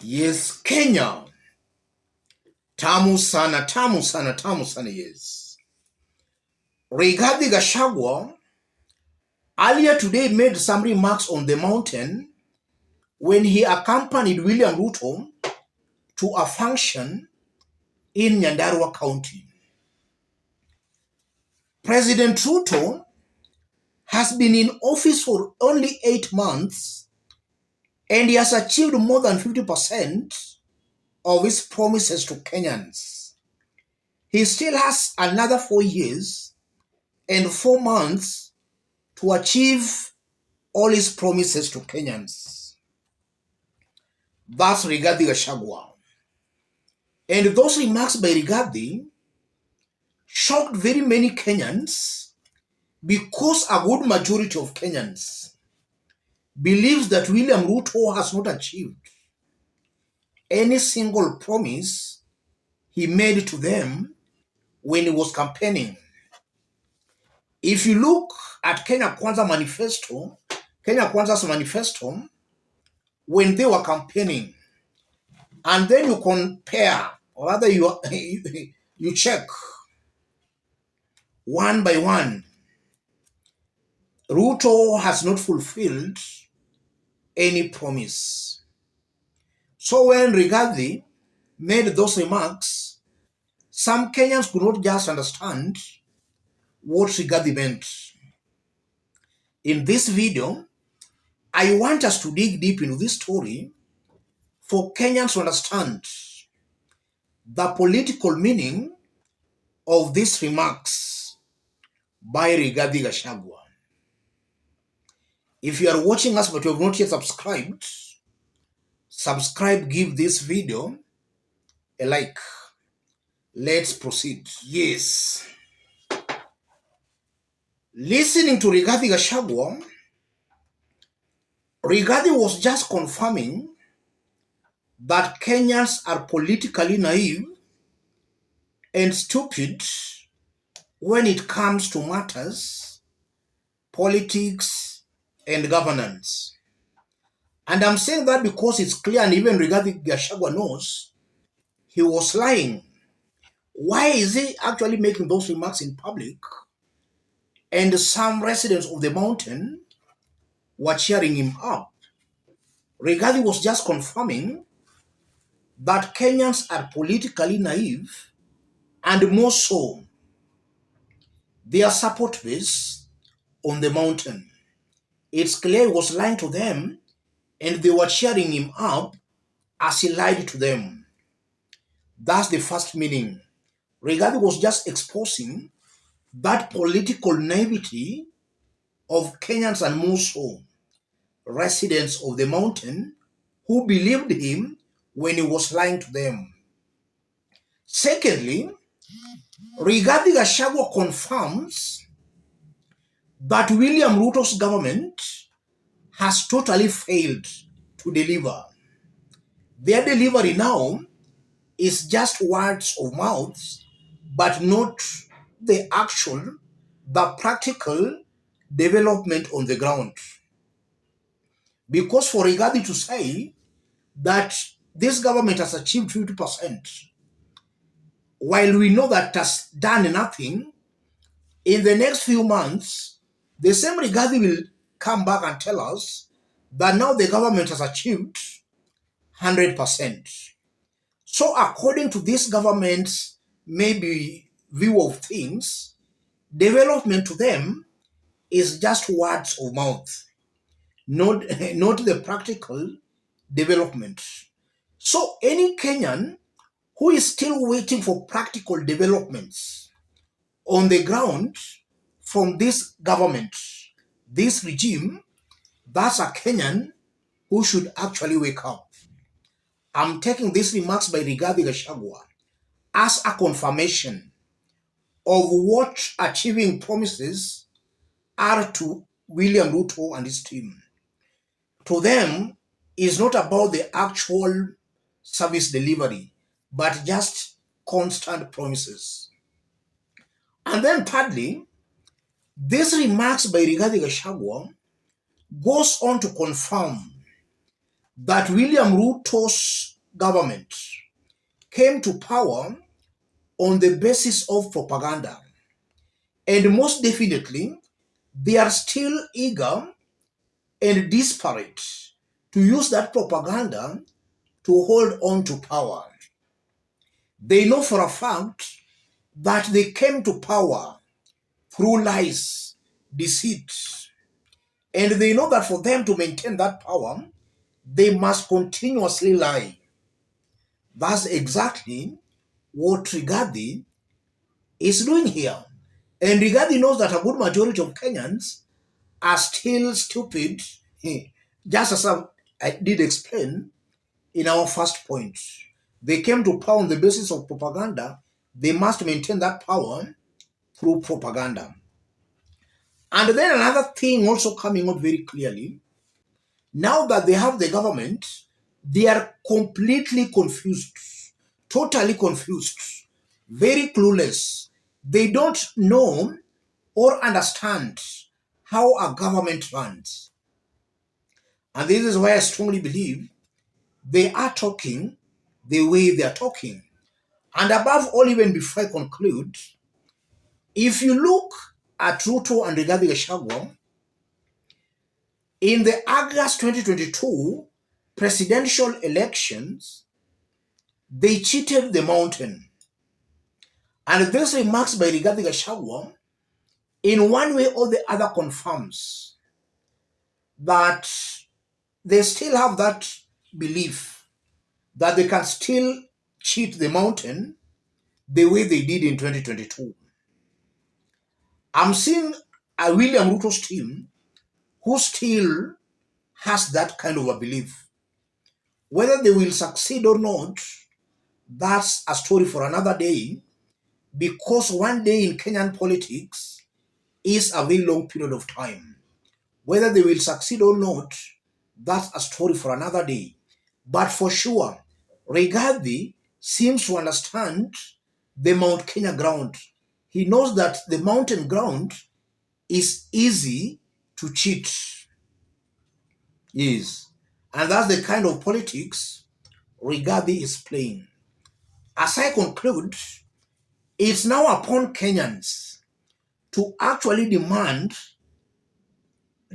Yes, Kenya. Tamu sana, tamu sana, tamu sana, yes. Rigathi Gachagua earlier today made some remarks on the mountain when he accompanied William Ruto to a function in Nyandarua County. President Ruto has been in office for only 8 months and he has achieved more than 50% of his promises to Kenyans. He still has another 4 years and 4 months to achieve all his promises to Kenyans. That's Rigathi Gachagua. And those remarks by Rigathi shocked very many Kenyans because a good majority of Kenyans believes that William Ruto has not achieved any single promise he made to them when he was campaigning. If you look at Kenya Kwanza's manifesto, when they were campaigning, and then you compare, or rather you check one by one, Ruto has not fulfilled any promise. So when Rigathi made those remarks, some Kenyans could not just understand what Rigathi meant. In this video, I want us to dig deep into this story for Kenyans to understand the political meaning of these remarks by Rigathi Gachagua. If you are watching us but you have not yet subscribed, subscribe, give this video a like. Let's proceed. Yes. Listening to Rigathi Gachagua, Rigathi was just confirming that Kenyans are politically naive and stupid when it comes to matters, politics, and governance. And I'm saying that because it's clear, and even Rigathi Gachagua knows, he was lying. Why is he actually making those remarks in public? And some residents of the mountain were cheering him up. Rigathi was just confirming that Kenyans are politically naive, and more so, their support base on the mountain. It's clear he was lying to them, and they were cheering him up as he lied to them. That's the first meaning. Rigathi was just exposing that political naivety of Kenyans, and more so, residents of the mountain who believed him when he was lying to them. Secondly, Rigathi Gachagua confirms that William Ruto's government has totally failed to deliver. Their delivery now is just words of mouth, but not the actual, the practical development on the ground. Because for Rigathi to say that this government has achieved 50%, while we know that it has done nothing, in the next few months, the same Rigathi will come back and tell us that now the government has achieved 100%. So according to this government's maybe view of things, development to them is just words of mouth, not the practical development. So any Kenyan who is still waiting for practical developments on the ground from this government, this regime, that's a Kenyan who should actually wake up. I'm taking these remarks by Rigathi Gachagua as a confirmation of what achieving promises are to William Ruto and his team. To them, it's not about the actual service delivery, but just constant promises. And then thirdly, these remarks by Rigathi Gachagua goes on to confirm that William Ruto's government came to power on the basis of propaganda. And most definitely, they are still eager and desperate to use that propaganda to hold on to power. They know for a fact that they came to power through lies, deceit, and they know that for them to maintain that power, they must continuously lie. That's exactly what Rigathi is doing here. And Rigathi knows that a good majority of Kenyans are still stupid, just as I did explain in our first point. They came to power on the basis of propaganda. They must maintain that power through propaganda. And then another thing also coming out very clearly, now that they have the government, they are completely confused, totally confused, very clueless. They don't know or understand how a government runs. And this is why I strongly believe they are talking the way they are talking. And above all, even before I conclude, if you look at Ruto and Rigathi Gachagua, in the August 2022 presidential elections, they cheated the mountain. And this remarks by Rigathi Gachagua, in one way or the other, confirms that they still have that belief that they can still cheat the mountain the way they did in 2022. I'm seeing a William Ruto's team who still has that kind of a belief. Whether they will succeed or not, that's a story for another day, because one day in Kenyan politics is a very long period of time. Whether they will succeed or not, that's a story for another day. But for sure, Rigathi seems to understand the Mount Kenya ground. He knows that the mountain ground is easy to cheat. Yes. And that's the kind of politics Rigathi is playing. As I conclude, it's now upon Kenyans to actually demand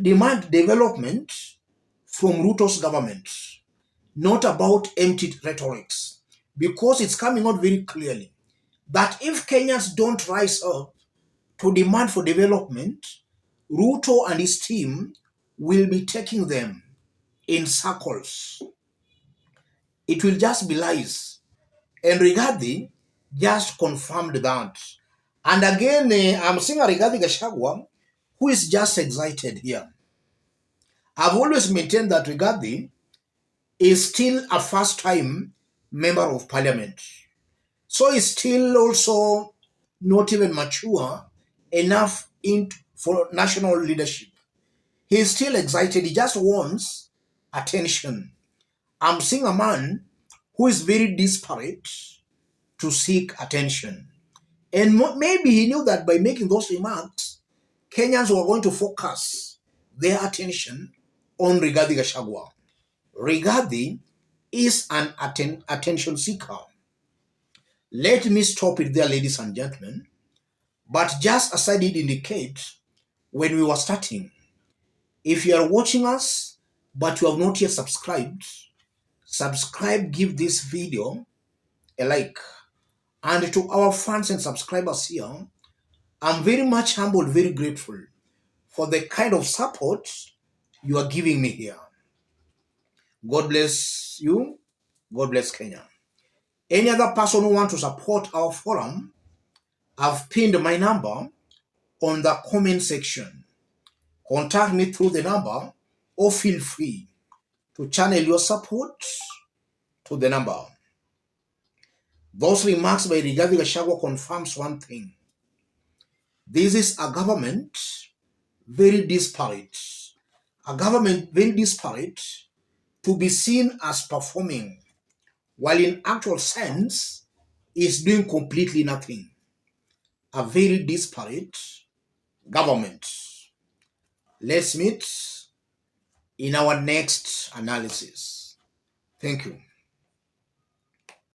development from Ruto's government, not about empty rhetorics, because it's coming out very clearly that if Kenyans don't rise up to demand for development, Ruto and his team will be taking them in circles. It will just be lies. And Rigathi just confirmed that. And again, I'm seeing a Rigathi Gachagua who is just excited here. I've always maintained that Rigathi is still a first-time member of parliament. So he's still also not even mature enough for national leadership. He's still excited. He just wants attention. I'm seeing a man who is very desperate to seek attention. And maybe he knew that by making those remarks, Kenyans were going to focus their attention on Rigathi Gachagua. Rigathi is an attention seeker. Let me stop it there, ladies and gentlemen. But just as I did indicate when we were starting, if you are watching us but you have not yet subscribed, subscribe, give this video a like. And to our fans and subscribers here, I'm very much humbled, very grateful for the kind of support you are giving me here. God bless you. God bless Kenya. Any other person who wants to support our forum, I've pinned my number on the comment section. Contact me through the number or feel free to channel your support to the number. Those remarks by Rigathi Gachagua confirms one thing. This is a government very disparate. A government very disparate to be seen as performing, while in actual sense is doing completely nothing. A very disparate government. Let's meet in our next analysis. Thank you.